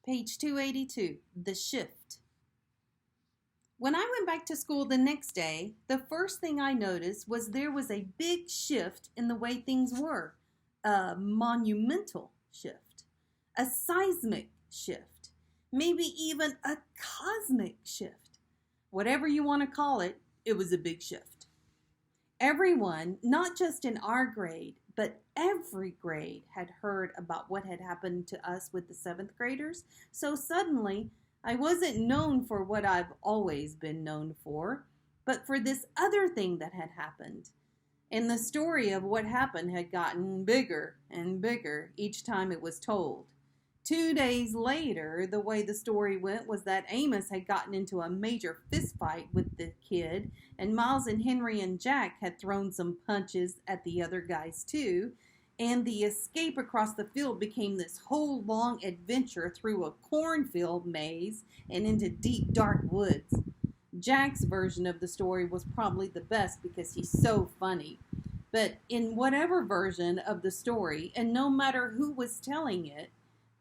Page 282, The Shift. When I went back to school the next day, the first thing I noticed was there was a big shift in the way things were. A monumental shift. A seismic shift. Maybe even a cosmic shift. Whatever you want to call it, it was a big shift. Everyone, not just in our grade, but every grade had heard about what had happened to us with the 7th graders. So suddenly, I wasn't known for what I've always been known for, but for this other thing that had happened. And the story of what happened had gotten bigger and bigger each time it was told. 2 days later, the way the story went was that Amos had gotten into a major fist fight with the kid, and Miles and Henry and Jack had thrown some punches at the other guys too, and the escape across the field became this whole long adventure through a cornfield maze and into deep, dark woods. Jack's version of the story was probably the best because he's so funny. But in whatever version of the story, and no matter who was telling it,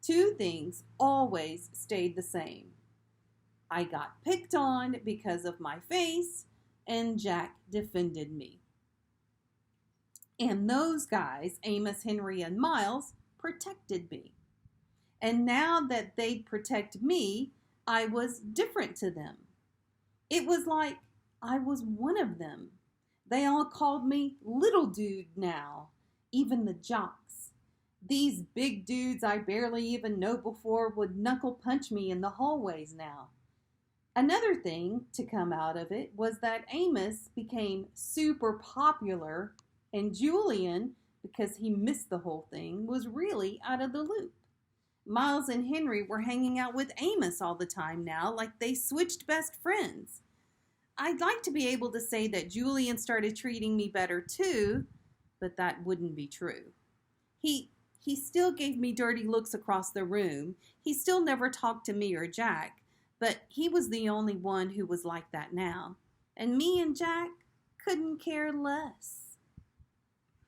2 things always stayed the same. I got picked on because of my face, and Jack defended me. And those guys, Amos, Henry, and Miles, protected me. And now that they'd protect me, I was different to them. It was like I was one of them. They all called me little dude now, even the jocks. These big dudes I barely even know before would knuckle punch me in the hallways now. Another thing to come out of it was that Amos became super popular, and Julian, because he missed the whole thing, was really out of the loop. Miles and Henry were hanging out with Amos all the time now, like they switched best friends. I'd like to be able to say that Julian started treating me better too, but that wouldn't be true. He still gave me dirty looks across the room. He still never talked to me or Jack, but he was the only one who was like that now. And me and Jack couldn't care less.